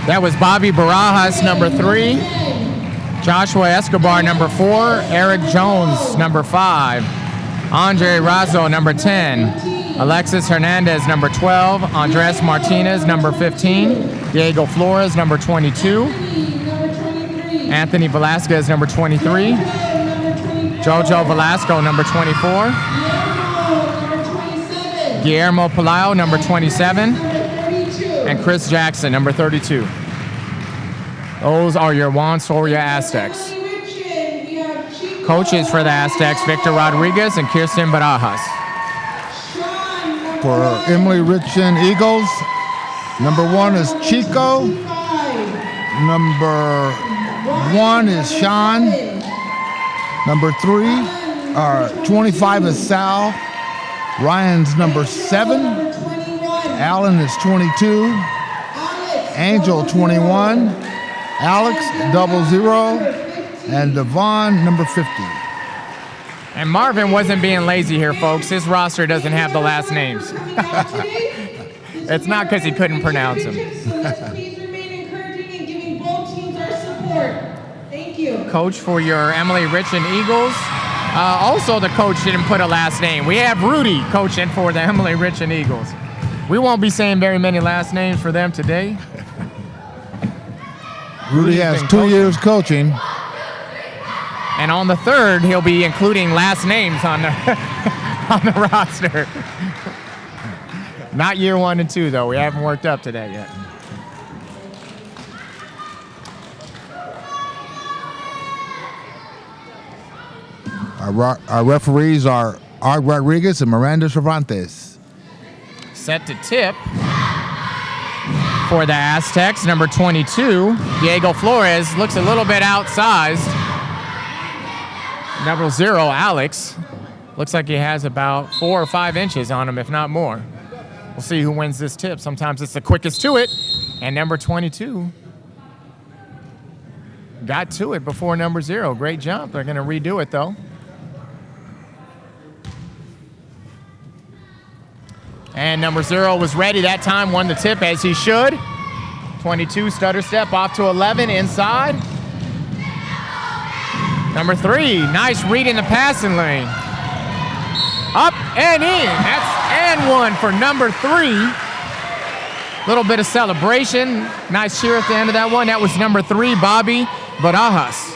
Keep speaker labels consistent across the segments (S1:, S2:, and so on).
S1: That was Bobby Barajas, number 3. Joshua Escobar, number 4. Eric Jones, number 5. Andre Razzo, number 10. Alexis Hernandez, number 12. Andres Martinez, number 15. Diego Flores, number 22. Anthony Velasquez, number 23. Jojo Velasco, number 24. Guillermo Pelayo, number 27. And Chris Jackson, number 32. Those are your Juan Soria Aztecs. Coaches for the Aztecs, Victor Rodriguez and Kirsten Barajas.
S2: For Emilie Ritchen Eagles, number 1 is Chico. Number 1 is Sean. Number 25 is Sal. Ryan's number 7. Alan is 22. Angel 21. Alex 00. And Devon number 50.
S1: And Marvin wasn't being lazy here, folks. His roster doesn't have the last names. It's not because he couldn't pronounce them.
S3: Please remain encouraging and giving both teams our support. Thank you.
S1: Coach for your Emilie Ritchen Eagles. Also, the coach didn't put a last name. We have Rudy coaching for the Emilie Ritchen Eagles. We won't be saying very many last names for them today.
S2: Rudy has 2 years coaching.
S1: And on the 3rd, he'll be including last names on the on the roster. Not year 1 and 2, though. We haven't worked up to that yet.
S2: Our referees are Art Rodriguez and Miranda Cervantes.
S1: Set to tip for the Aztecs, number 22. Diego Flores looks a little bit outsized. Number 0, Alex. Looks like he has about 4 or 5 inches on him, if not more. We'll see who wins this tip. Sometimes it's the quickest to it. And number 22 got to it before number 0. Great jump. They're going to redo it, though. And number 0 was ready that time, won the tip as he should. 22, stutter step off to 11, inside. Number 3, nice read in the passing lane. Up and in. That's and 1 for number 3. Little bit of celebration. Nice cheer at the end of that one. That was number 3, Bobby Barajas.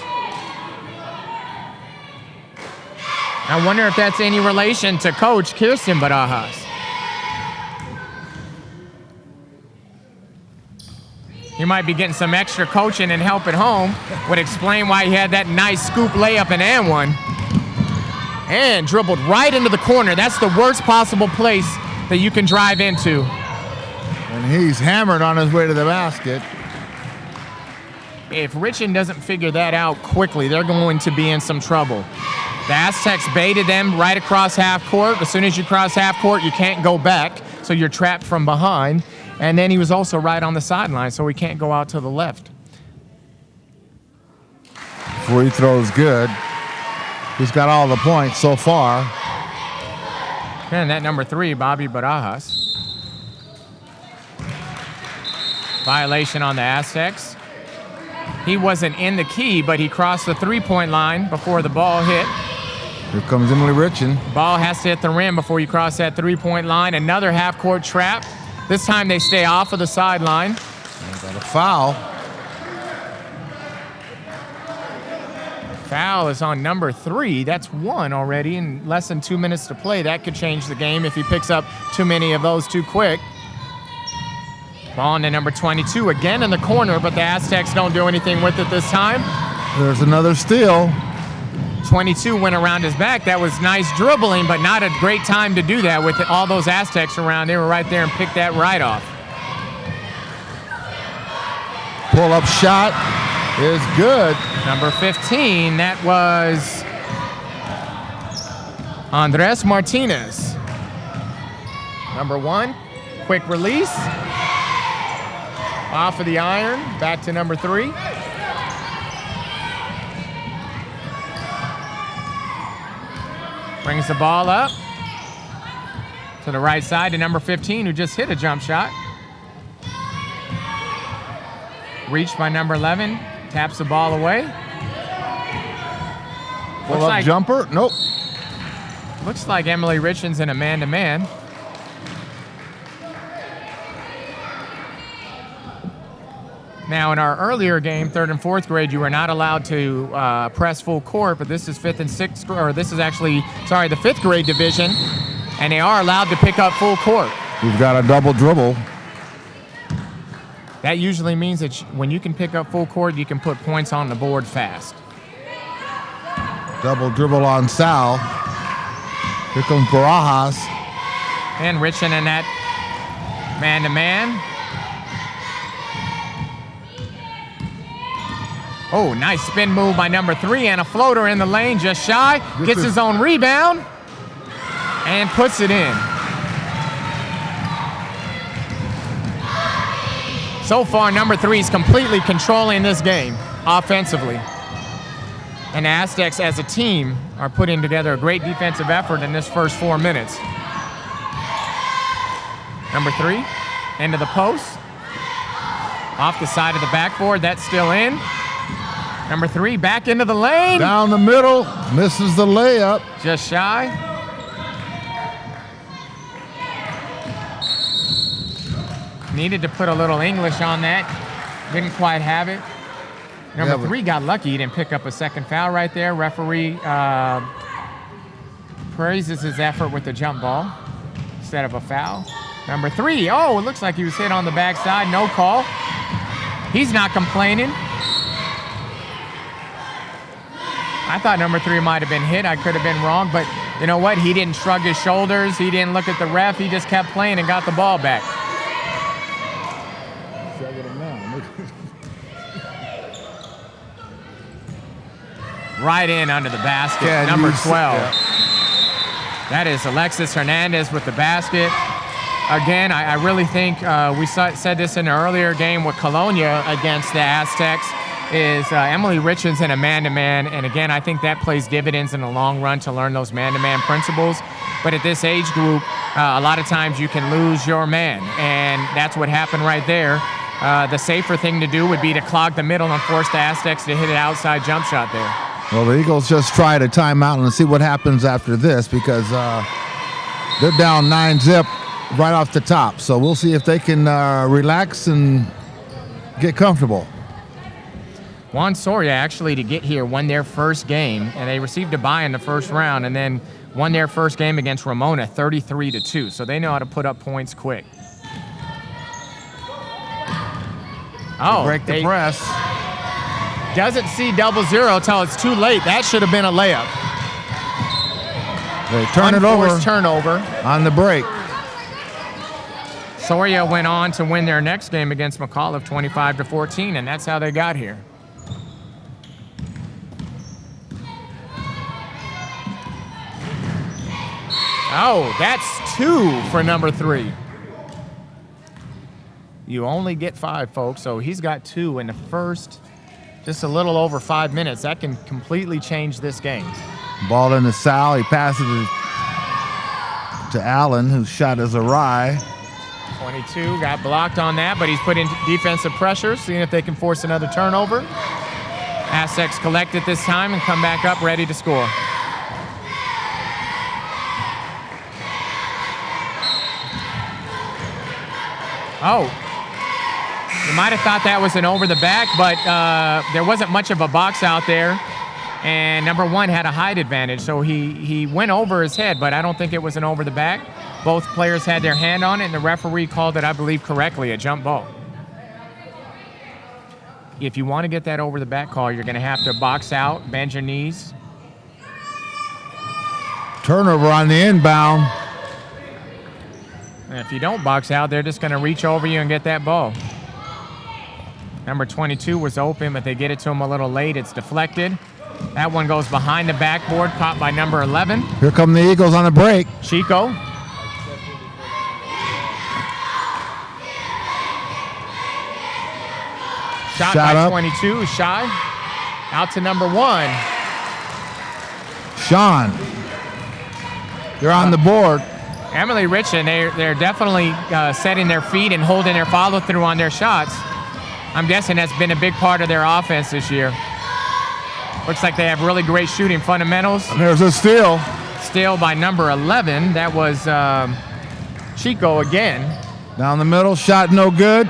S1: I wonder if that's any relation to Coach Kirsten Barajas. You might be getting some extra coaching and help at home. Would explain why he had that nice scoop layup and 1. And dribbled right into the corner. That's the worst possible place that you can drive into.
S2: And he's hammered on his way to the basket.
S1: If Ritchen doesn't figure that out quickly, they're going to be in some trouble. The Aztecs baited them right across half court. As soon as you cross half court, you can't go back, so you're trapped from behind. And then he was also right on the sideline, so he can't go out to the left.
S2: Free throw's good. He's got all the points so far.
S1: And that number 3, Bobby Barajas. Violation on the Aztecs. He wasn't in the key, but he crossed the 3-point line before the ball hit.
S2: Here comes Emilie Ritchen.
S1: Ball has to hit the rim before you cross that 3-point line. Another half-court trap. This time they stay off of the sideline.
S2: Got a foul.
S1: Foul is on number 3. That's 1 already in less than 2 minutes to play. That could change the game if he picks up too many of those too quick. Ball on to number 22 again in the corner, but the Aztecs don't do anything with it this time.
S2: There's another steal.
S1: 22 went around his back. That was nice dribbling, but not a great time to do that with all those Aztecs around. They were right there and picked that right off.
S2: Pull-up shot is good.
S1: Number 15, that was Andres Martinez. Number 1, quick release. Off of the iron, back to number 3. Brings the ball up to the right side to number 15, who just hit a jump shot. Reached by number 11. Taps the ball away.
S2: Pull up jumper. Nope.
S1: Looks like Emilie Ritchen's in a man-to-man. Now, in our earlier game, 3rd and 4th grade, you were not allowed to press full court, but this is 5th and 6th, or this is actually, sorry, the 5th grade division, and they are allowed to pick up full court.
S2: We've got a double dribble.
S1: That usually means that when you can pick up full court, you can put points on the board fast.
S2: Double dribble on Sal. Here comes Barajas.
S1: And Ritchen in that man-to-man. Oh, nice spin move by number 3 and a floater in the lane, just shy. Gets his own rebound and puts it in. So far, number 3 is completely controlling this game offensively. And the Aztecs as a team are putting together a great defensive effort in this first 4 minutes. Number 3, into the post. Off the side of the backboard, that's still in. Number 3, back into the lane.
S2: Down the middle, misses the layup.
S1: Just shy. Needed to put a little English on that. Didn't quite have it. Number 3 got lucky. He didn't pick up a second foul right there. Referee praises his effort with the jump ball instead of a foul. Number 3, oh, it looks like he was hit on the backside. No call. He's not complaining. I thought number 3 might have been hit. I could have been wrong, but you know what? He didn't shrug his shoulders. He didn't look at the ref. He just kept playing and got the ball back. Right in under the basket, number 12. That is Alexis Hernandez with the basket. Again, I really think we said this in an earlier game with Colonia against the Aztecs, is Emilie Ritchen's in a man-to-man, and again, I think that plays dividends in the long run to learn those man-to-man principles. But at this age group, a lot of times you can lose your man, and that's what happened right there. The safer thing to do would be to clog the middle and force the Aztecs to hit an outside jump shot there.
S2: Well, the Eagles just tried a timeout and see what happens after this because they're down 9-zip right off the top. So we'll see if they can relax and get comfortable.
S1: Juan Soria, actually, to get here, won their first game, and they received a bye in the first round, and then won their first game against Ramona 33-2. So they know how to put up points quick. Oh,
S2: break the press.
S1: Doesn't see 0-0 till it's too late. That should have been a layup.
S2: They turn it over.
S1: Unforced turnover.
S2: On the break.
S1: Soria went on to win their next game against McAuliffe 25-14, and that's how they got here. Oh, that's 2 for number 3. You only get 5, folks, so he's got 2 in the first, just a little over 5 minutes. That can completely change this game.
S2: Ball into Sal. He passes it to Allen, whose shot is awry.
S1: 22 got blocked on that, but he's put in defensive pressure, seeing if they can force another turnover. Aztecs collect it this time and come back up ready to score. Oh, you might have thought that was an over the back, but there wasn't much of a box out there. And number 1 had a height advantage, so he went over his head, but I don't think it was an over the back. Both players had their hand on it, and the referee called it, I believe, correctly, a jump ball. If you want to get that over the back call, you're going to have to box out, bend your knees.
S2: Turnover on the inbound.
S1: And if you don't box out, they're just going to reach over you and get that ball. Number 22 was open, but they get it to him a little late. It's deflected. That one goes behind the backboard, caught by number 11.
S2: Here come the Eagles on the break.
S1: Chico. Shot by
S2: up.
S1: 22, shy. Out to number 1.
S2: Sean. They're on the board.
S1: Emilie Ritchen, they're definitely setting their feet and holding their follow-through on their shots. I'm guessing that's been a big part of their offense this year. Looks like they have really great shooting fundamentals.
S2: And there's a steal.
S1: Steal by number 11. That was Chico again.
S2: Down the middle, shot no good.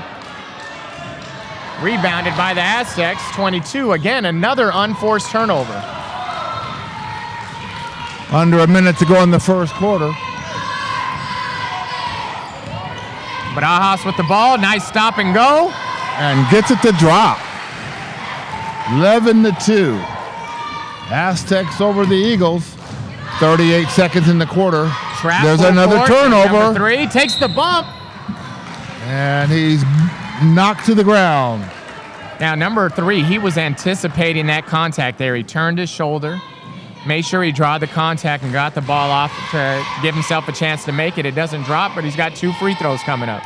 S1: Rebounded by the Aztecs, 22. Again, another unforced turnover.
S2: Under a minute to go in the first quarter.
S1: Barajas with the ball, nice stop and go.
S2: And gets it to drop. 11-2. Aztecs over the Eagles. 38 seconds in the quarter. There's another turnover.
S1: Number 3 takes the bump.
S2: And he's knocked to the ground.
S1: Now, number 3, he was anticipating that contact there. He turned his shoulder, made sure he drawed the contact and got the ball off to give himself a chance to make it. It doesn't drop, but he's got 2 free throws coming up.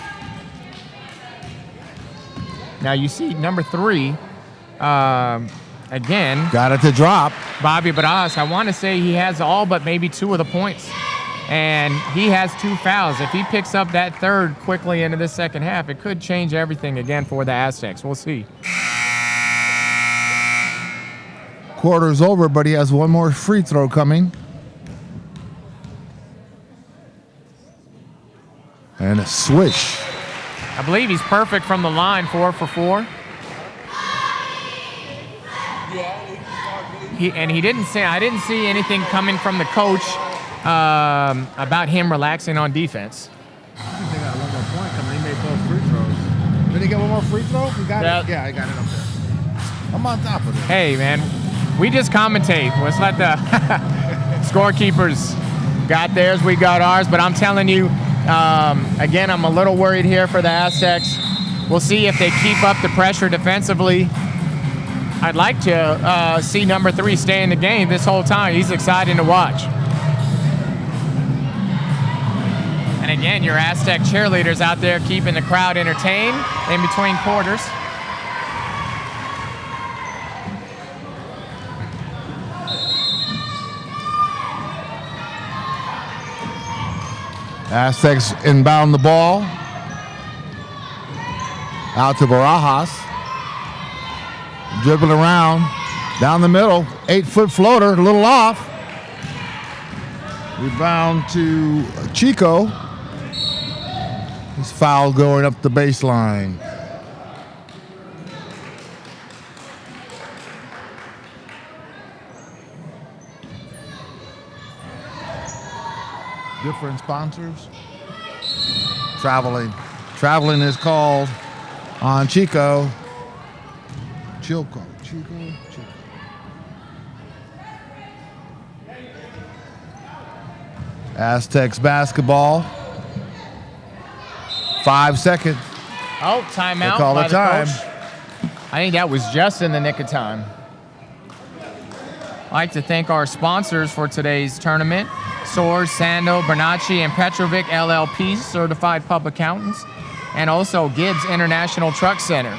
S1: Now, you see number 3, again.
S2: Got it to drop.
S1: Bobby Barajas, I want to say he has all but maybe 2 of the points. And he has 2 fouls. If he picks up that third quickly into the second half, it could change everything again for the Aztecs. We'll see.
S2: Quarter's over, but he has 1 more free throw coming. And a swish.
S1: I believe he's perfect from the line, 4 for 4. He didn't say. I didn't see anything coming from the coach about him relaxing on defense.
S2: I think they got 1 more point coming. He made both free throws. Did he get 1 more free throw? He got it? Yeah, I got it up there. I'm on top of it.
S1: Hey, man, we just commentate. Let's let the scorekeepers got theirs, we got ours. But I'm telling you, again, I'm a little worried here for the Aztecs. We'll see if they keep up the pressure defensively. I'd like to see number 3 stay in the game this whole time. He's exciting to watch. And again, your Aztec cheerleaders out there keeping the crowd entertained in between quarters.
S2: Aztecs inbound the ball. Out to Barajas. Dribbling around. Down the middle. 8-foot floater, a little off. Rebound to Chico. He's foul going up the baseline. Different sponsors. Traveling. Traveling is called on Chico. Chico. Aztecs basketball. 5 seconds.
S1: Oh, timeout.
S2: They call
S1: by
S2: the time.
S1: Coach. I think that was just in the nick of time. I'd like to thank our sponsors for today's tournament. Soares, Sando, Bernacci, and Petrovic LLP, certified public accountants, and also Gibbs International Truck Center.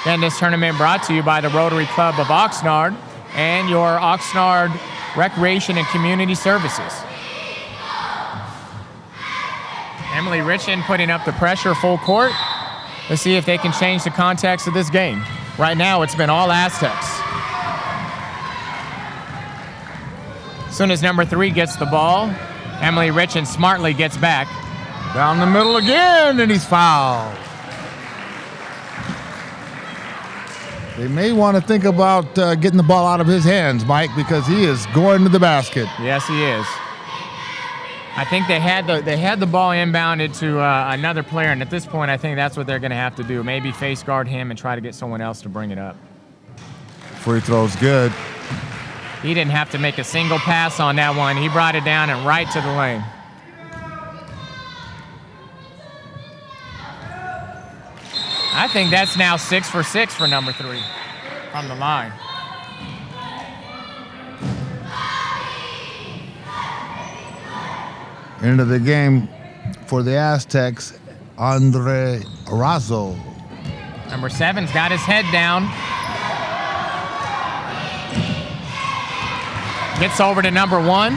S1: Then this tournament brought to you by the Rotary Club of Oxnard and your Oxnard Recreation and Community Services. Emilie Ritchen putting up the pressure full court. Let's see if they can change the context of this game. Right now, it's been all Aztecs. As soon as number 3 gets the ball, Emilie Ritchen smartly gets back.
S2: Down the middle again, and he's fouled. They may want to think about getting the ball out of his hands, Mike, because he is going to the basket.
S1: Yes, he is. I think they had the ball inbounded to another player, and at this point, I think that's what they're going to have to do. Maybe face guard him and try to get someone else to bring it up.
S2: Free throw's good.
S1: He didn't have to make a single pass on that one. He brought it down and right to the lane. I think that's now 6 for 6 for number 3 from the line.
S2: Into the game for the Aztecs, Andre Razo.
S1: Number 7's got his head down. Gets over to number 1.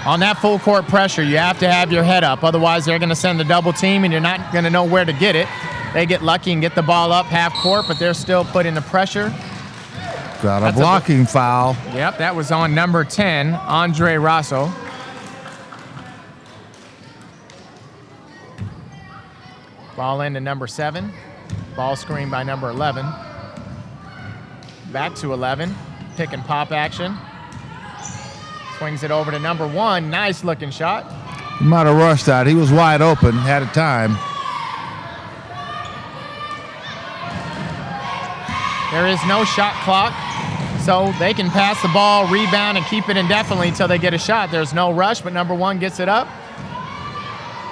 S1: On that full court pressure, you have to have your head up. Otherwise, they're going to send the double team, and you're not going to know where to get it. They get lucky and get the ball up half court, but they're still putting the pressure.
S2: Got a blocking foul.
S1: Yep, that was on number 10, Andre Rosso. Ball into number 7. Ball screen by number 11. Back to 11. Pick and pop action. Swings it over to number 1. Nice looking shot.
S2: He might have rushed that. He was wide open, had a time.
S1: There is no shot clock, so they can pass the ball, rebound, and keep it indefinitely until they get a shot. There's no rush, but number 1 gets it up.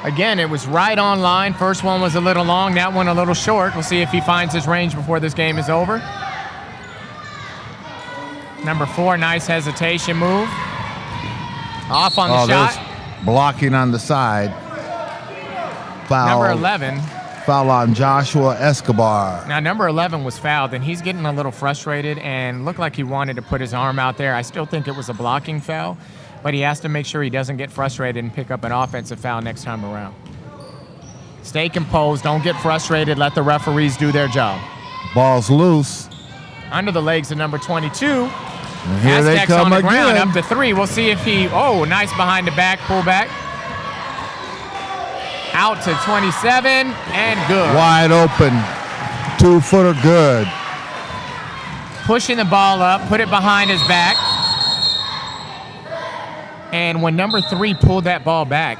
S1: Again, it was right on line. First one was a little long, that one a little short. We'll see if he finds his range before this game is over. Number 4, nice hesitation move. Off on the shot.
S2: Blocking on the side. Foul.
S1: Number 11.
S2: Foul on Joshua Escobar.
S1: Now, number 11 was fouled, and he's getting a little frustrated and looked like he wanted to put his arm out there. I still think it was a blocking foul, but he has to make sure he doesn't get frustrated and pick up an offensive foul next time around. Stay composed. Don't get frustrated. Let the referees do their job.
S2: Ball's loose.
S1: Under the legs of number 22.
S2: And here they come
S1: on the
S2: again.
S1: ground, up to 3. We'll see if he, nice behind the back, pull back. Out to 27, and good.
S2: Wide open. 2-footer good.
S1: Pushing the ball up, put it behind his back. And when number 3 pulled that ball back,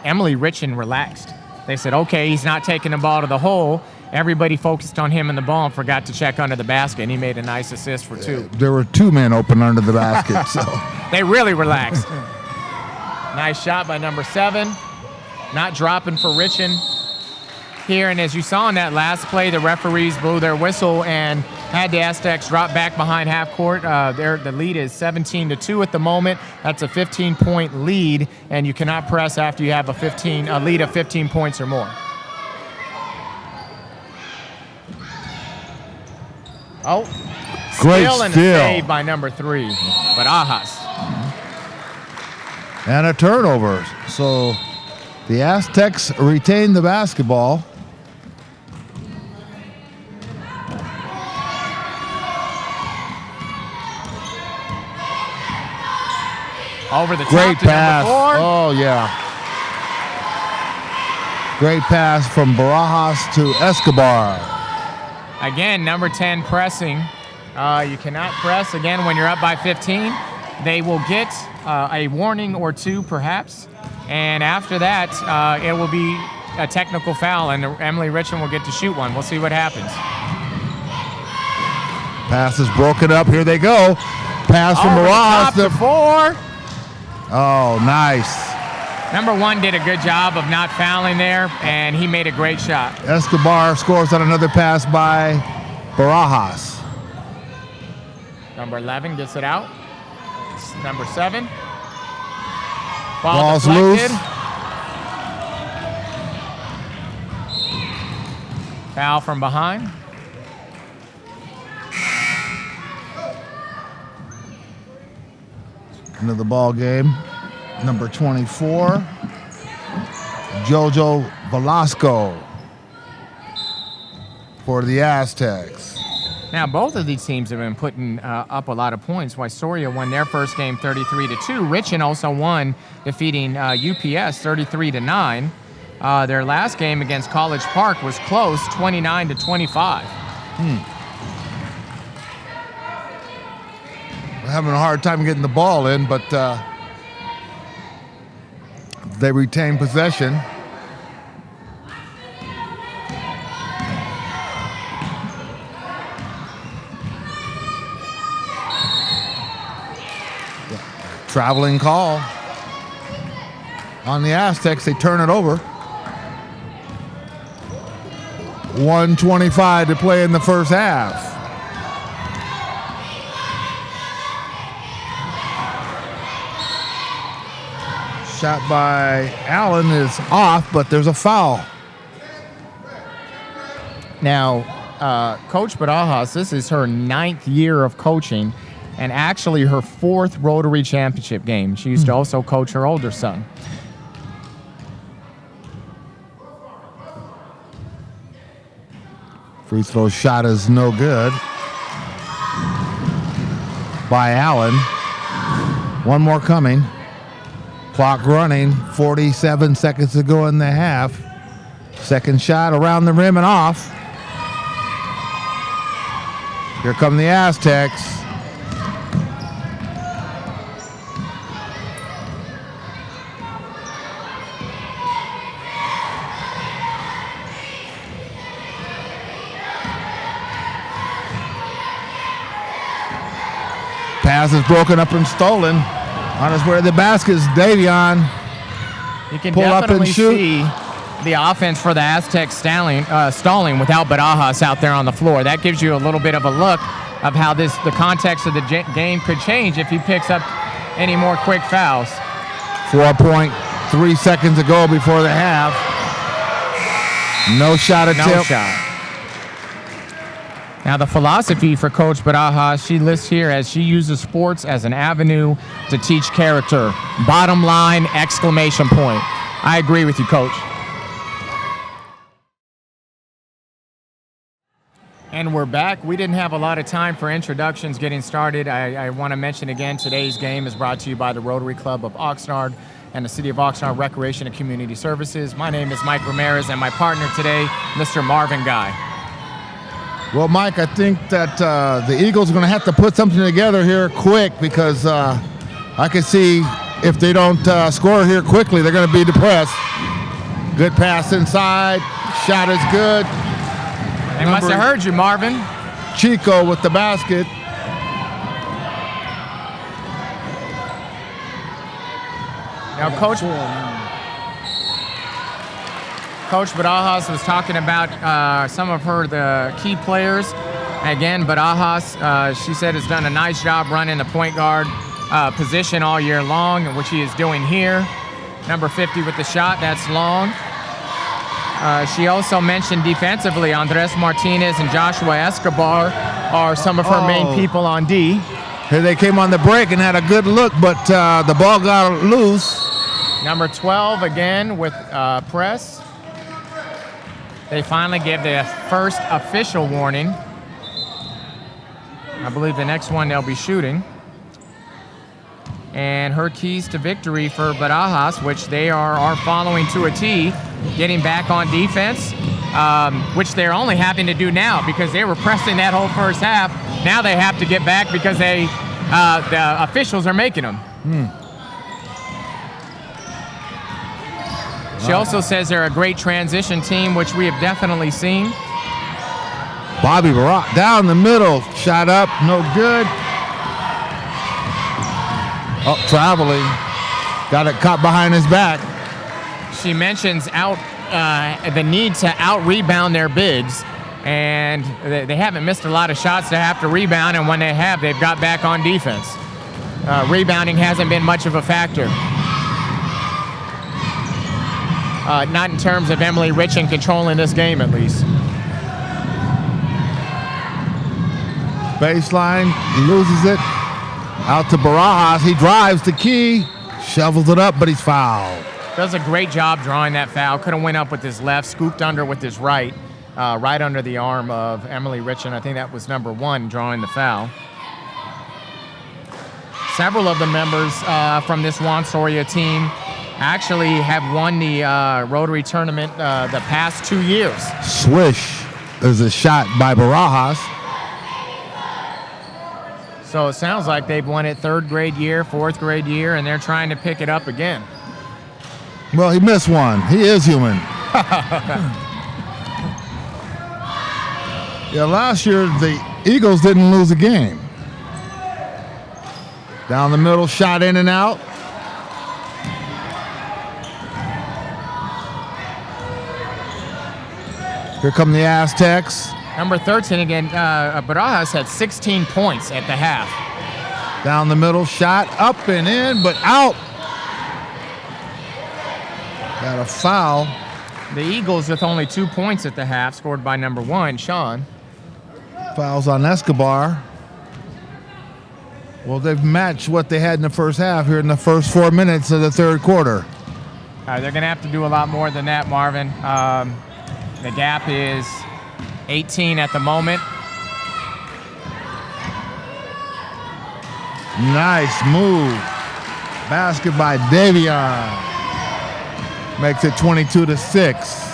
S1: Emilie Ritchen relaxed. They said, okay, he's not taking the ball to the hole. Everybody focused on him and the ball and forgot to check under the basket, and he made a nice assist for 2.
S2: There were 2 men open under the basket, so.
S1: They really relaxed. Nice shot by number 7. Not dropping for Ritchen here, and as you saw in that last play, the referees blew their whistle and had the Aztecs drop back behind half court. The lead is 17-2 at the moment. That's a 15-point lead, and you cannot press after you have a lead of 15 points or more.
S2: Great
S1: steal and a save by number 3, but Ajas.
S2: And a turnover. So the Aztecs retain the basketball.
S1: Over the top
S2: Great
S1: to
S2: pass.
S1: number 4.
S2: Oh, yeah. Great pass from Barajas to Escobar.
S1: Again, number 10 pressing. You cannot press, again, when you're up by 15. They will get a warning or 2, perhaps. And after that, it will be a technical foul, and Emilie Ritchen will get to shoot one. We'll see what happens.
S2: Pass is broken up. Here they go. Pass from Barajas
S1: to 4.
S2: Oh, nice.
S1: Number 1 did a good job of not fouling there, and he made a great shot.
S2: Escobar scores on another pass by Barajas.
S1: Number 11 gets it out. Number 7.
S2: Ball's
S1: deflected.
S2: loose.
S1: Foul from behind.
S2: Into the ball game. Number 24, Jojo Velasco for the Aztecs.
S1: Now, both of these teams have been putting up a lot of points. Juan Soria won their first game 33-2. Ritchen also won, defeating UPS 33-9. Their last game against College Park was close, 29-25.
S2: We're having a hard time getting the ball in, but they retain possession. Traveling call on the Aztecs. They turn it over. 1:25 to play in the first half. Shot by Allen is off, but there's a foul.
S1: Now, Coach Barajas, this is her 9th year of coaching, and actually her 4th Rotary Championship game. She used to also coach her older son.
S2: Free throw shot is no good by Allen. One more coming. Clock running, 47 seconds to go in the half. Second shot around the rim and off. Here come the Aztecs. Pass is broken up and stolen. On his way to the baskets, Davion.
S1: You can
S2: pull up and
S1: definitely
S2: shoot.
S1: see the offense for the Aztecs stalling without Barajas out there on the floor. That gives you a little bit of a look of how the context of the game could change if he picks up any more quick fouls.
S2: 4.3 seconds to go before the half. No shot attempt.
S1: No shot. Now the philosophy for Coach Barajas, she lists here as she uses sports as an avenue to teach character. Bottom line, exclamation point. I agree with you, Coach. And we're back. We didn't have a lot of time for introductions getting started. I want to mention again, today's game is brought to you by the Rotary Club of Oxnard and the City of Oxnard Recreation and Community Services. My name is Mike Ramirez, and my partner today, Mr. Marvin Guy.
S2: Well, Mike, I think that the Eagles are going to have to put something together here quick because I can see if they don't score here quickly, they're going to be depressed. Good pass inside. Shot is good.
S1: They must have heard you, Marvin.
S2: Chico with the basket.
S1: Now, Coach Barajas was talking about some of the key players. Again, Barajas, she said, has done a nice job running the point guard position all year long, which he is doing here. Number 50 with the shot, that's long. She also mentioned defensively, Andres Martinez and Joshua Escobar are some of her main people on D.
S2: Here they came on the break and had a good look, but the ball got loose.
S1: Number 12 again with press. They finally give the first official warning. I believe the next one they'll be shooting. And her keys to victory for Barajas, which they are following to a T, getting back on defense, which they're only having to do now because they were pressing that whole first half. Now they have to get back because the officials are making them. She also says they're a great transition team, which we have definitely seen.
S2: Bobby Barak down the middle, shot up, no good. Oh, traveling, got it caught behind his back.
S1: She mentions the need to out-rebound their bigs, and they haven't missed a lot of shots to have to rebound, and when they have, they've got back on defense. Rebounding hasn't been much of a factor. Not in terms of Emilie Ritchen controlling this game, at least.
S2: Baseline, loses it. Out to Barajas. He drives the key, shovels it up, but he's fouled.
S1: Does a great job drawing that foul. Could have went up with his left, scooped under with his right, right under the arm of Emilie Ritchen. I think that was number 1 drawing the foul. Several of the members from this Juan Soria team actually have won the Rotary tournament the past 2 years.
S2: Swish is a shot by Barajas.
S1: So it sounds like they've won it 3rd grade year, 4th grade year, and they're trying to pick it up again.
S2: Well, he missed one. He is human. Yeah, last year the Eagles didn't lose a game. Down the middle, shot in and out. Here come the Aztecs.
S1: Number 13 again, Barajas had 16 points at the half.
S2: Down the middle, shot up and in, but out. Got a foul.
S1: The Eagles with only 2 points at the half, scored by number 1, Sean.
S2: Fouls on Escobar. Well, they've matched what they had in the first half here in the first 4 minutes of the third quarter.
S1: They're going to have to do a lot more than that, Marvin. The gap is 18 at the moment.
S2: Nice move. Basket by Davion. Makes it 22-6.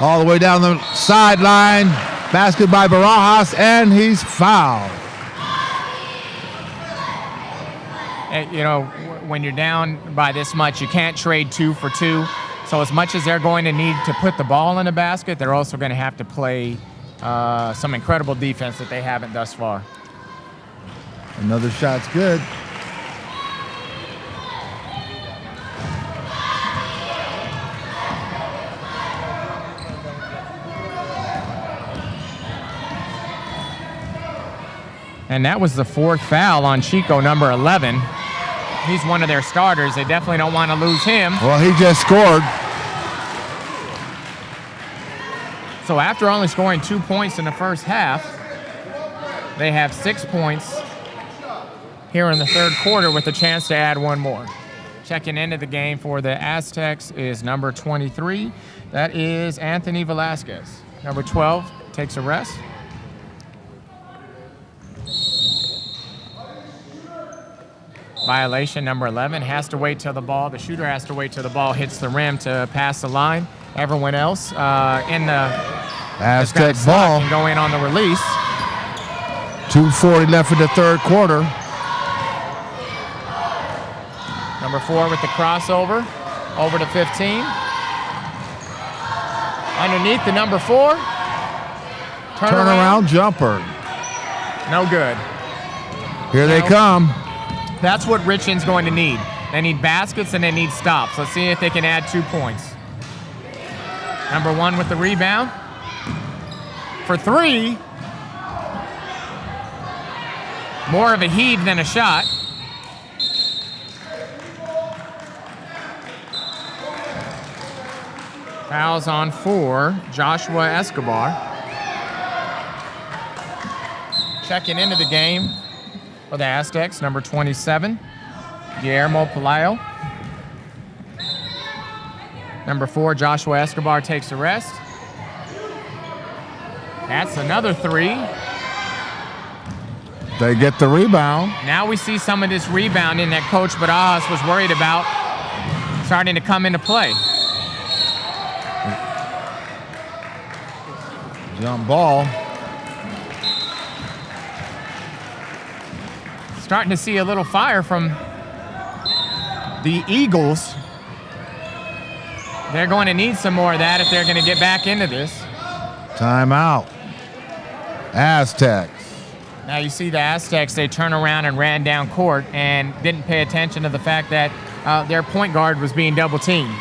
S2: All the way down the sideline. Basket by Barajas, and he's fouled.
S1: You know, when you're down by this much, you can't trade 2 for 2. So as much as they're going to need to put the ball in the basket, they're also going to have to play some incredible defense that they haven't thus far.
S2: Another shot's good.
S1: And that was the 4th foul on Chico, number 11. He's one of their starters. They definitely don't want to lose him.
S2: Well, he just scored.
S1: So after only scoring 2 points in the first half, they have 6 points here in the third quarter with a chance to add 1 more. Checking into the game for the Aztecs is number 23. That is Anthony Velasquez. Number 12 takes a rest. Violation number 11 has to wait till the shooter has to wait till the ball hits the rim to pass the line. Everyone else in the
S2: Aztec ball
S1: can go in on the release.
S2: 2:40 left in the third quarter.
S1: Number 4 with the crossover over to 15. Underneath the number 4.
S2: Turnaround jumper.
S1: No good.
S2: Here they come.
S1: That's what Ritchen's going to need. They need baskets and they need stops. Let's see if they can add 2 points. Number 1 with the rebound. For 3. More of a heave than a shot. Fouls on 4, Joshua Escobar. Checking into the game for the Aztecs, number 27, Guillermo Pelayo. Number 4, Joshua Escobar takes a rest. That's another 3.
S2: They get the rebound.
S1: Now we see some of this rebounding that Coach Barajas was worried about starting to come into play.
S2: Jump ball.
S1: Starting to see a little fire from the Eagles. They're going to need some more of that if they're going to get back into this.
S2: Timeout. Aztecs.
S1: Now you see the Aztecs, they turn around and ran down court and didn't pay attention to the fact that their point guard was being double teamed.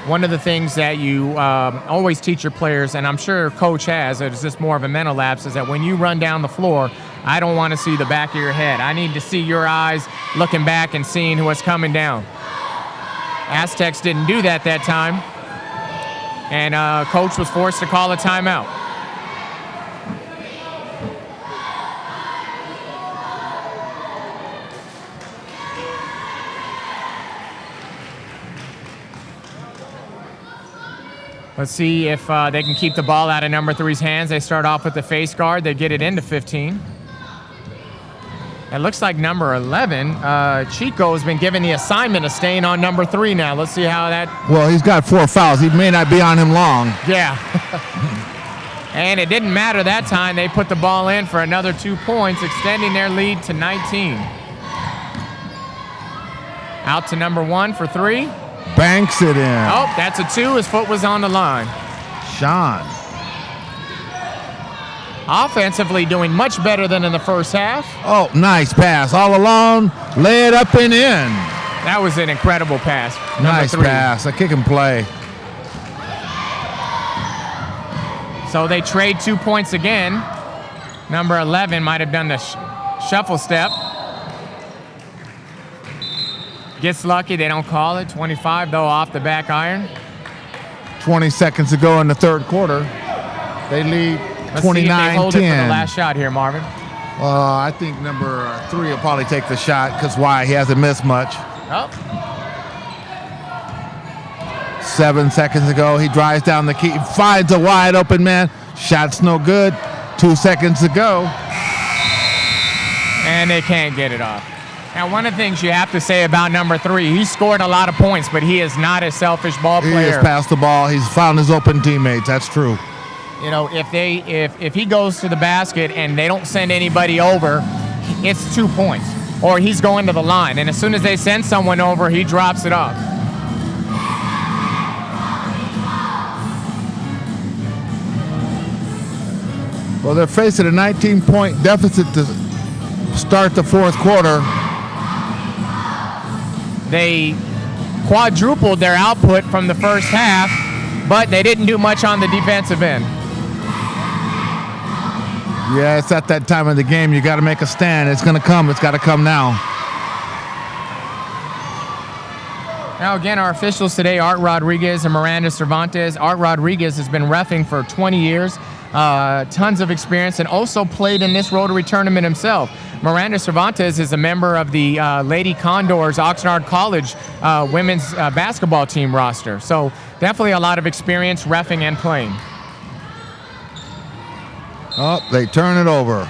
S1: One of the things that you always teach your players, and I'm sure Coach has, it's just more of a mental lapse, is that when you run down the floor, I don't want to see the back of your head. I need to see your eyes looking back and seeing what's coming down. Aztecs didn't do that time, and Coach was forced to call a timeout. Let's see if they can keep the ball out of number 3's hands. They start off with the face guard. They get it into 15. It looks like number 11, Chico, has been given the assignment of staying on number 3 now. Let's see how that...
S2: Well, he's got 4 fouls. He may not be on him long.
S1: Yeah. And it didn't matter that time. They put the ball in for another 2 points, extending their lead to 19. Out to number 1 for 3.
S2: Banks it in.
S1: Oh, that's a 2. His foot was on the line.
S2: Sean.
S1: Offensively doing much better than in the first half.
S2: Oh, nice pass. All alone. Lay it up and in.
S1: That was an incredible pass.
S2: Nice pass. A kick and play.
S1: So they trade 2 points again. Number 11 might have done the shuffle step. Gets lucky, they don't call it. 25, though, off the back iron.
S2: 20 seconds to go in the third quarter. They lead 29-10.
S1: Let's see if they hold it for the last shot here, Marvin.
S2: I think number 3 will probably take the shot because why? He hasn't missed much.
S1: Oh.
S2: 7 seconds ago, he drives down the key, finds a wide open man. Shot's no good. 2 seconds to go.
S1: And they can't get it off. Now, one of the things you have to say about number 3, he scored a lot of points, but he is not a selfish ball player.
S2: He has passed the ball. He's found his open teammates. That's true.
S1: You know, if he goes to the basket and they don't send anybody over, it's 2 points. Or he's going to the line. And as soon as they send someone over, he drops it off.
S2: Well, they're facing a 19-point deficit to start the fourth quarter.
S1: They quadrupled their output from the first half, but they didn't do much on the defensive end.
S2: Yeah, it's at that time of the game. You got to make a stand. It's going to come. It's got to come now.
S1: Now, again, our officials today, Art Rodriguez and Miranda Cervantes. Art Rodriguez has been reffing for 20 years, tons of experience, and also played in this Rotary tournament himself. Miranda Cervantes is a member of the Lady Condors Oxnard College women's basketball team roster. So definitely a lot of experience reffing and playing.
S2: Oh, they turn it over.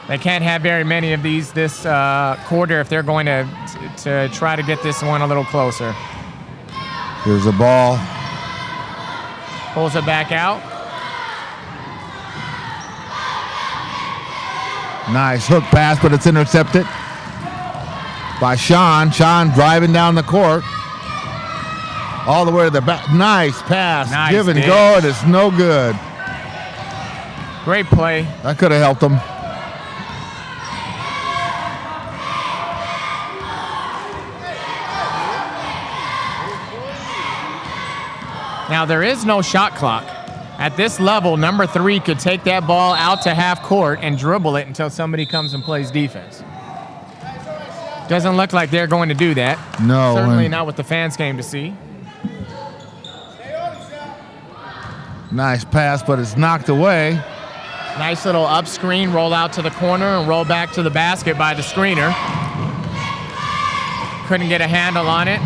S1: They can't have very many of these this quarter if they're going to try to get this one a little closer.
S2: Here's a ball.
S1: Pulls it back out.
S2: Nice hook pass, but it's intercepted by Sean. Sean driving down the court. All the way to the back. Nice pass.
S1: Nice
S2: Give and
S1: dig.
S2: go, and it's no good.
S1: Great play.
S2: That could have helped them.
S1: Now, there is no shot clock. At this level, number 3 could take that ball out to half court and dribble it until somebody comes and plays defense. Doesn't look like they're going to do that.
S2: No.
S1: Certainly not what the fans came to see.
S2: Nice pass, but it's knocked away.
S1: Nice little up screen, roll out to the corner and roll back to the basket by the screener. Couldn't get a handle on it.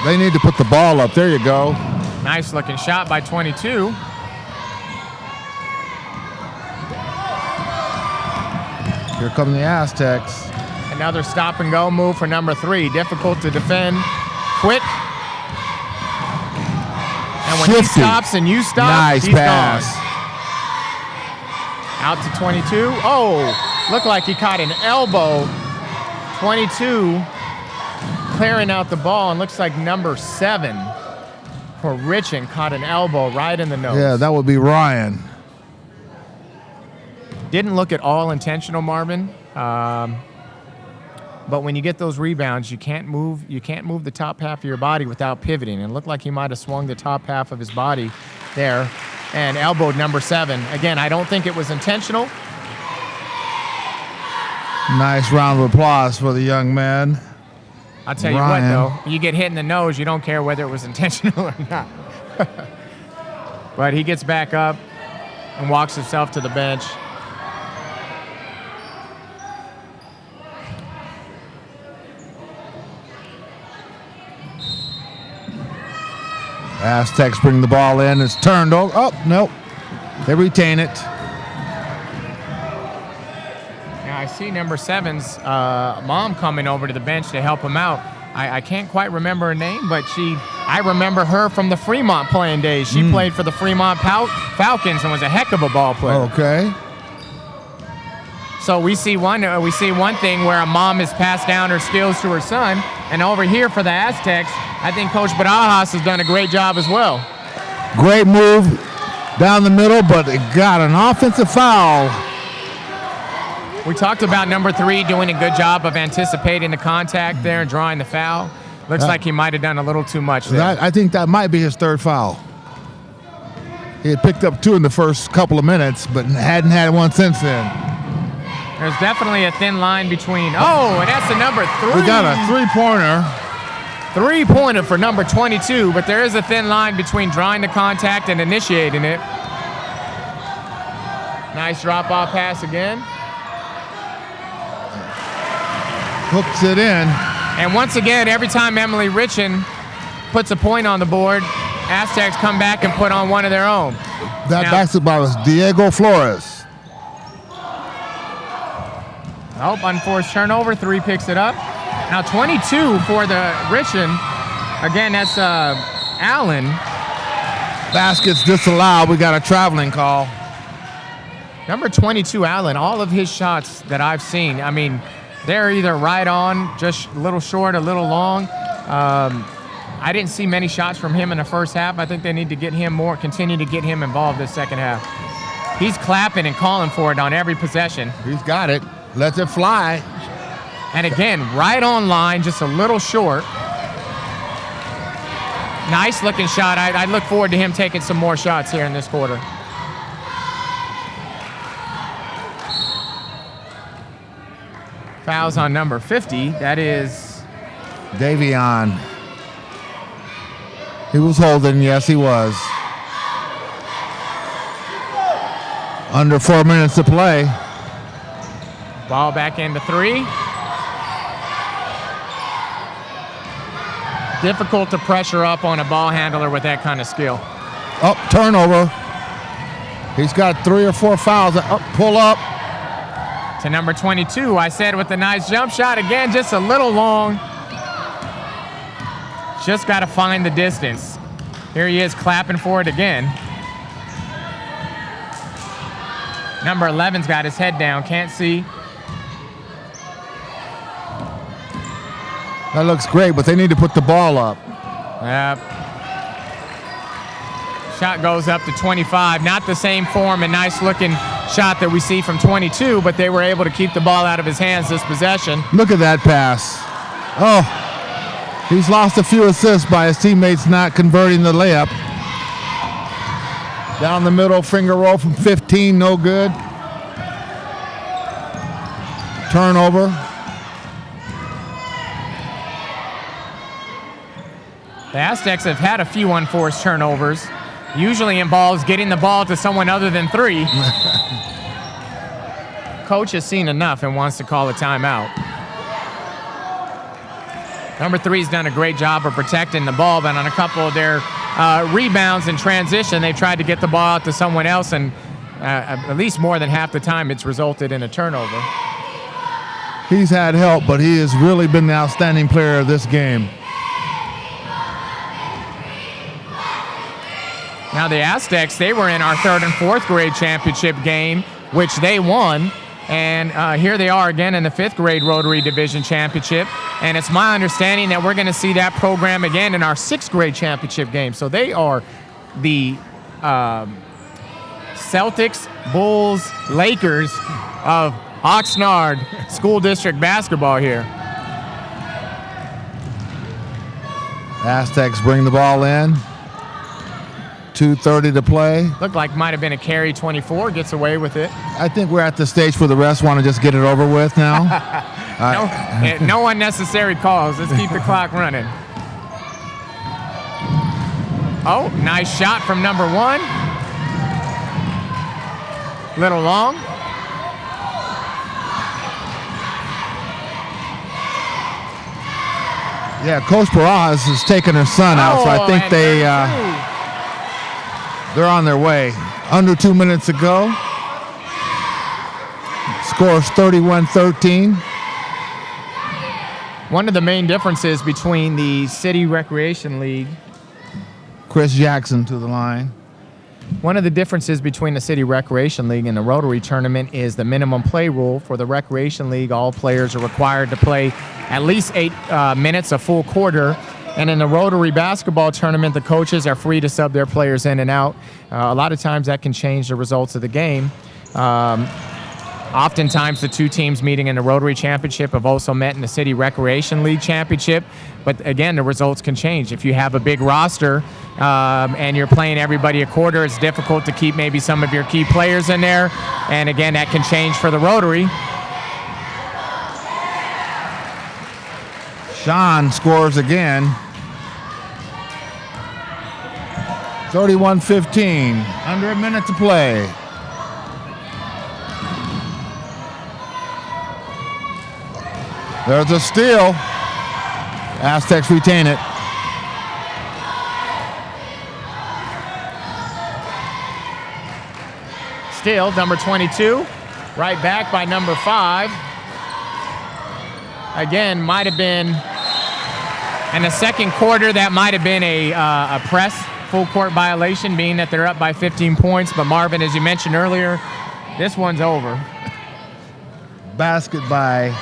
S2: They need to put the ball up. There you go.
S1: Nice looking shot by 22.
S2: Here come the Aztecs.
S1: Another stop and go move for number 3. Difficult to defend. Quick. And when
S2: Shifty.
S1: he stops and you stop,
S2: Nice
S1: he's
S2: pass.
S1: gone. Out to 22. Oh, looked like he caught an elbow. 22 clearing out the ball, and looks like number 7 for Ritchen caught an elbow right in the nose.
S2: Yeah, that would be Ryan.
S1: Didn't look at all intentional, Marvin. But when you get those rebounds, you can't move the top half of your body without pivoting. And it looked like he might have swung the top half of his body there and elbowed number 7. Again, I don't think it was intentional.
S2: Nice round of applause for the young man.
S1: I'll tell you
S2: Ryan.
S1: what, though. You get hit in the nose, you don't care whether it was intentional or not. But he gets back up and walks himself to the bench.
S2: Aztecs bring the ball in. It's turned over. Oh, nope. They retain it.
S1: Now I see number 7's mom coming over to the bench to help him out. I can't quite remember her name, but I remember her from the Fremont playing days. She played for the Fremont Falcons and was a heck of a ball player.
S2: Okay.
S1: So we see one thing where a mom has passed down her skills to her son, and over here for the Aztecs, I think Coach Barajas has done a great job as well.
S2: Great move down the middle, but it got an offensive foul.
S1: We talked about number 3 doing a good job of anticipating the contact there and drawing the foul. Looks like he might have done a little too much there.
S2: I think that might be his 3rd foul. He had picked up 2 in the first couple of minutes, but hadn't had one since then.
S1: There's definitely a thin line between. Oh, and that's the number 3.
S2: We got a 3-pointer.
S1: 3-pointer for number 22, but there is a thin line between drawing the contact and initiating it. Nice drop-off pass again.
S2: Hooks it in.
S1: And once again, every time Emilie Ritchen puts a point on the board, Aztecs come back and put on one of their own.
S2: That basketball was Diego Flores.
S1: Oh, unforced turnover. 3 picks it up. Now 22 for the Ritchen. Again, that's Allen.
S2: Baskets disallowed. We got a traveling call.
S1: Number 22, Allen, all of his shots that I've seen, I mean, they're either right on, just a little short, a little long. I didn't see many shots from him in the first half. I think they need to get him more, continue to get him involved this second half. He's clapping and calling for it on every possession.
S2: He's got it. Lets it fly.
S1: And again, right on line, just a little short. Nice looking shot. I look forward to him taking some more shots here in this quarter. Fouls on number 50. That is
S2: Davion. He was holding. Yes, he was. Under 4 minutes to play.
S1: Ball back into 3. Difficult to pressure up on a ball handler with that kind of skill.
S2: Up, turnover. He's got 3 or 4 fouls. Up, pull up.
S1: To number 22, I said with a nice jump shot. Again, just a little long. Just got to find the distance. Here he is clapping for it again. Number 11's got his head down, can't see.
S2: That looks great, but they need to put the ball up.
S1: Yep. Shot goes up to 25. Not the same form and nice looking shot that we see from 22, but they were able to keep the ball out of his hands this possession.
S2: Look at that pass. Oh, he's lost a few assists by his teammates not converting the layup. Down the middle, finger roll from 15, no good. Turnover.
S1: The Aztecs have had a few unforced turnovers. Usually involves getting the ball to someone other than 3. Coach has seen enough and wants to call a timeout. Number 3's done a great job of protecting the ball, but on a couple of their rebounds in transition, they tried to get the ball out to someone else, and at least more than half the time it's resulted in a turnover.
S2: He's had help, but he has really been the outstanding player of this game.
S1: Now the Aztecs, they were in our 3rd and 4th grade championship game, which they won. And here they are again in the 5th grade Rotary Division Championship. And it's my understanding that we're going to see that program again in our 6th grade championship game. So they are the Celtics, Bulls, Lakers of Oxnard School District basketball here.
S2: Aztecs bring the ball in. 2:30 to play.
S1: Looked like might have been a carry. 24 gets away with it.
S2: I think we're at the stage where the refs want to just get it over with now.
S1: No unnecessary calls. Let's keep the clock running. Oh, nice shot from number 1. Little long.
S2: Yeah, Coach Barajas is taking her son out, so I think they're on their way. Under 2 minutes to go. Scores 31-13.
S1: One of the main differences between the City Recreation League.
S2: Chris Jackson to the line.
S1: One of the differences between the City Recreation League and the Rotary Tournament is the minimum play rule. For the Recreation League, all players are required to play at least 8 minutes, a full quarter. And in the Rotary basketball tournament, the coaches are free to sub their players in and out. A lot of times that can change the results of the game. Oftentimes the 2 teams meeting in the Rotary Championship have also met in the City Recreation League Championship. But again, the results can change. If you have a big roster and you're playing everybody a quarter, it's difficult to keep maybe some of your key players in there. And again, that can change for the Rotary.
S2: Sean scores again. 31-15. Under a minute to play. There's a steal. Aztecs retain it.
S1: Steal, number 22. Right back by number 5. Again, might have been, in the second quarter, that might have been a press full court violation, being that they're up by 15 points. But Marvin, as you mentioned earlier, this one's over.
S2: Basket by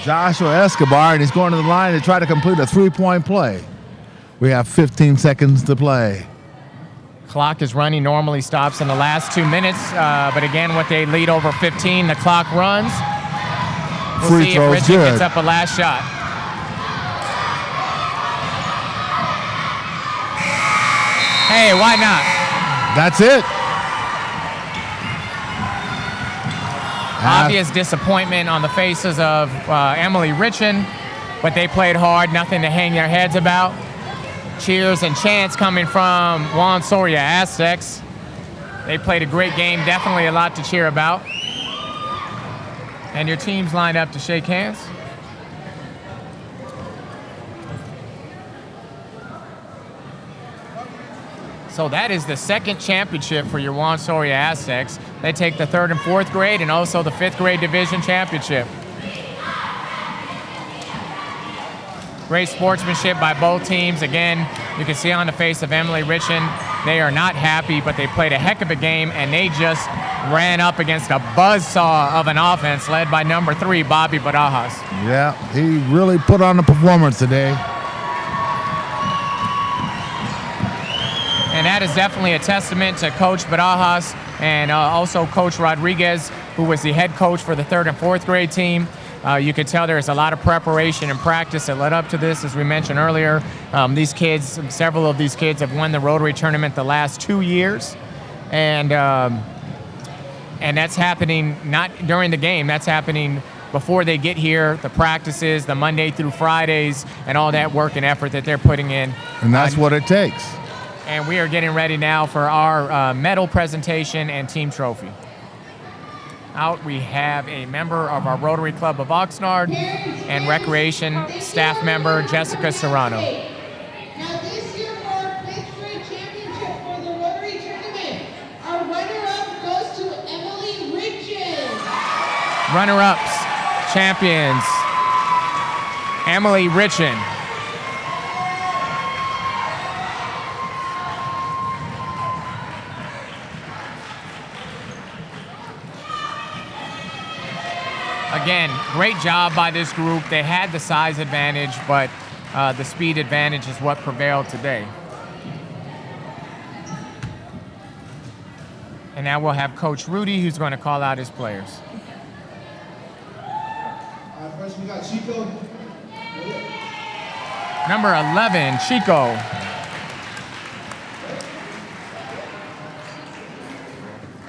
S2: Joshua Escobar, and he's going to the line to try to complete a three-point play. We have 15 seconds to play.
S1: Clock is running, normally stops in the last 2 minutes, but again, with a lead over 15, the clock runs. We'll
S2: Free
S1: see if
S2: throw's
S1: Ritchen
S2: good.
S1: gets up a last shot. Hey, why not?
S2: That's it.
S1: Obvious disappointment on the faces of Emilie Ritchen, but they played hard, nothing to hang their heads about. Cheers and chants coming from Juan Soria Aztecs. They played a great game, definitely a lot to cheer about. And your team's lined up to shake hands. So that is the second championship for your Juan Soria Aztecs. They take the 3rd and 4th grade and also the 5th grade division championship. Great sportsmanship by both teams. Again, you can see on the face of Emilie Ritchen, they are not happy, but they played a heck of a game, and they just ran up against a buzzsaw of an offense led by number 3, Bobby Barajas.
S2: Yeah, he really put on the performance today.
S1: And that is definitely a testament to Coach Barajas and also Coach Rodriguez, who was the head coach for the 3rd and 4th grade team. You could tell there's a lot of preparation and practice that led up to this, as we mentioned earlier. These kids, several of these kids have won the Rotary tournament the last 2 years. And that's happening not during the game, that's happening before they get here, the practices, the Monday through Fridays, and all that work and effort that they're putting in.
S2: And that's what it takes.
S1: And we are getting ready now for our medal presentation and team trophy. Out we have a member of our Rotary Club of Oxnard and Recreation staff member, Jessica Serrano.
S3: Now this year for our 5th grade championship for the Rotary tournament, our runner-up goes to Emilie Ritchen.
S1: Runner-ups, champions, Emilie Ritchen. Again, great job by this group. They had the size advantage, but the speed advantage is what prevailed today. And now we'll have Coach Rudy, who's going to call out his players.
S4: First we got Chico.
S1: Number 11, Chico.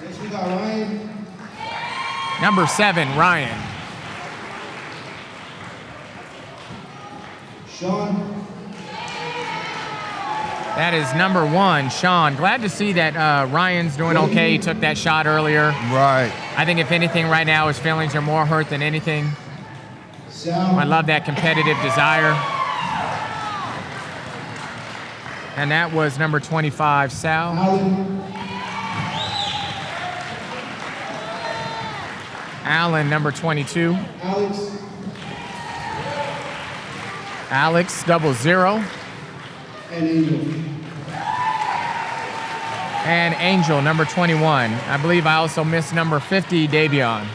S4: Next we got Ryan.
S1: Number 7, Ryan.
S4: Sean.
S1: That is number 1, Sean. Glad to see that Ryan's doing okay. He took that shot earlier.
S2: Right.
S1: I think if anything right now, his feelings are more hurt than anything.
S4: Sal.
S1: I love that competitive desire. And that was number 25, Sal.
S4: Alan.
S1: Allen, number 22.
S4: Alex.
S1: Alex, 00.
S4: And Angel.
S1: And Angel, number 21. I believe I also missed number 50, Davion.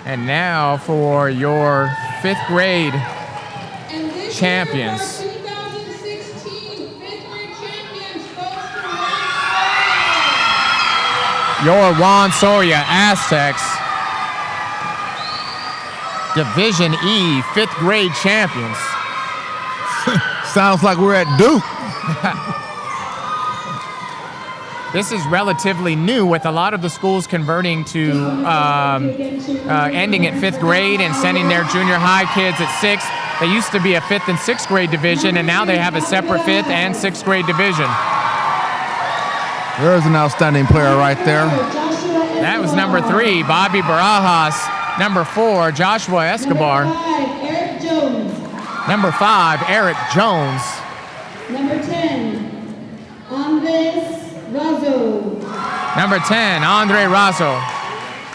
S1: And now for your 5th grade
S3: And this
S1: champions.
S3: year for our 2016 5th grade champions goes to Juan
S1: Your Juan Soria Aztecs, Division E 5th grade champions.
S2: Sounds like we're at Duke.
S1: This is relatively new, with a lot of the schools converting to ending at 5th grade and sending their junior high kids at 6th. They used to be a 5th and 6th grade division, and now they have a separate 5th and 6th grade division.
S2: There's an outstanding player right there.
S1: That was number 3, Bobby Barajas. Number 4, Joshua Escobar. Number 5, Eric Jones.
S3: Number 10, Andres Razo.
S1: Number 10, Andre Razo.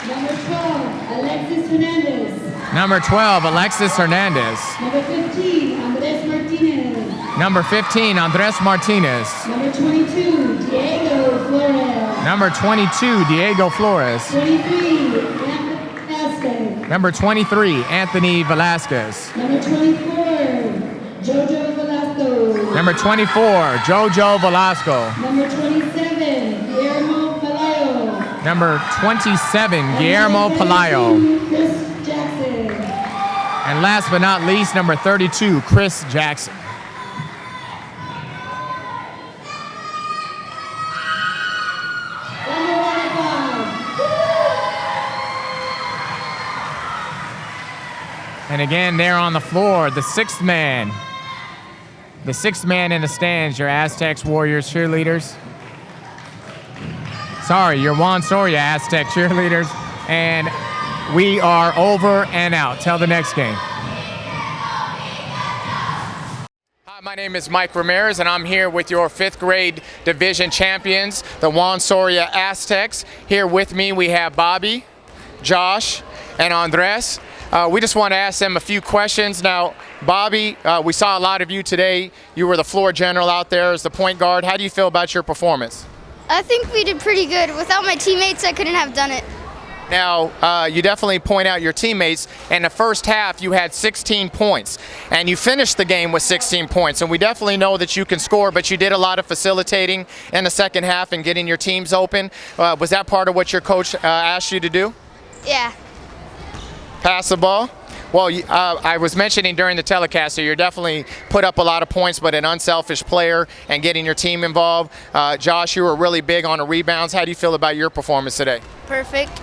S3: Number 12, Alexis Hernandez.
S1: Number 12, Alexis Hernandez.
S3: Number 15, Andres Martinez.
S1: Number 15, Andres Martinez.
S3: Number 22, Diego Flores.
S1: Number 22, Diego Flores.
S3: 23, Anthony Vasquez.
S1: Number 23, Anthony Velasquez.
S3: Number 24, Jojo Velasco.
S1: Number 24, Jojo Velasco.
S3: Number 27, Guillermo Palayo.
S1: Number 27, Guillermo Palayo.
S3: Chris Jackson.
S1: And last but not least, number 32, Chris Jackson.
S3: Number 105.
S1: And again, there on the floor, the 6th man. The 6th man in the stands, your Aztecs, Warriors, cheerleaders. Sorry, your Juan Soria Aztec cheerleaders. And we are over and out. Till the next game. Hi, my name is Mike Ramirez, and I'm here with your 5th grade division champions, the Juan Soria Aztecs. Here with me, we have Bobby, Josh, and Andres. We just want to ask them a few questions. Now, Bobby, we saw a lot of you today. You were the floor general out there as the point guard. How do you feel about your performance?
S5: I think we did pretty good. Without my teammates, I couldn't have done it.
S1: Now, you definitely point out your teammates. In the first half, you had 16 points, and you finished the game with 16 points. And we definitely know that you can score, but you did a lot of facilitating in the second half and getting your teams open. Was that part of what your coach asked you to do?
S5: Yeah.
S1: Pass the ball? Well, I was mentioning during the telecast, so you're definitely put up a lot of points, but an unselfish player and getting your team involved. Josh, you were really big on the rebounds. How do you feel about your performance today?
S5: Perfect.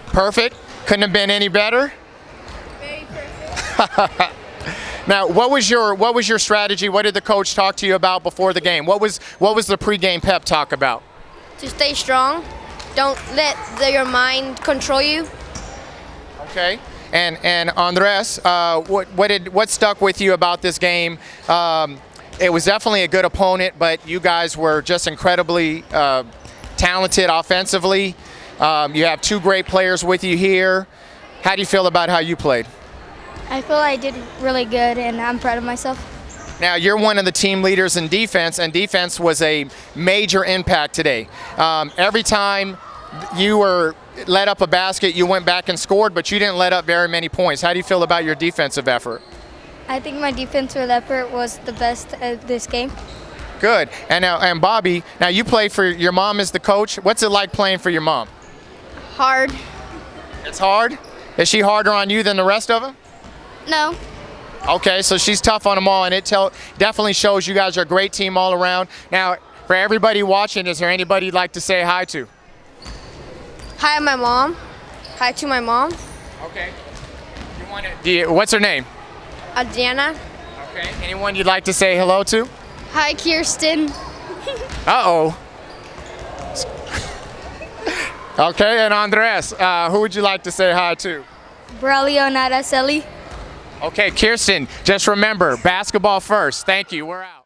S1: Perfect? Couldn't have been any better?
S5: Very perfect.
S1: Now, what was your strategy? What did the coach talk to you about before the game? What was the pregame pep talk about?
S5: To stay strong. Don't let your mind control you.
S1: Okay. And Andres, what stuck with you about this game? It was definitely a good opponent, but you guys were just incredibly talented offensively. You have 2 great players with you here. How do you feel about how you played?
S5: I feel I did really good, and I'm proud of myself.
S1: Now, you're one of the team leaders in defense, and defense was a major impact today. Every time you were let up a basket, you went back and scored, but you didn't let up very many points. How do you feel about your defensive effort?
S5: I think my defensive effort was the best at this game.
S1: Good. And Bobby, now you play for your mom as the coach. What's it like playing for your mom?
S5: Hard.
S1: It's hard? Is she harder on you than the rest of them?
S5: No.
S1: Okay, so she's tough on them all, and it definitely shows you guys are a great team all around. Now, for everybody watching, is there anybody you'd like to say hi to?
S5: Hi, my mom. Hi to my mom.
S1: Okay. What's her name?
S5: Adriana.
S1: Okay. Anyone you'd like to say hello to?
S5: Hi, Kirsten.
S1: Uh-oh. Okay, and Andres, who would you like to say hi to?
S5: Braulio Naraceli.
S1: Okay, Kirsten, just remember, basketball first. Thank you. We're out.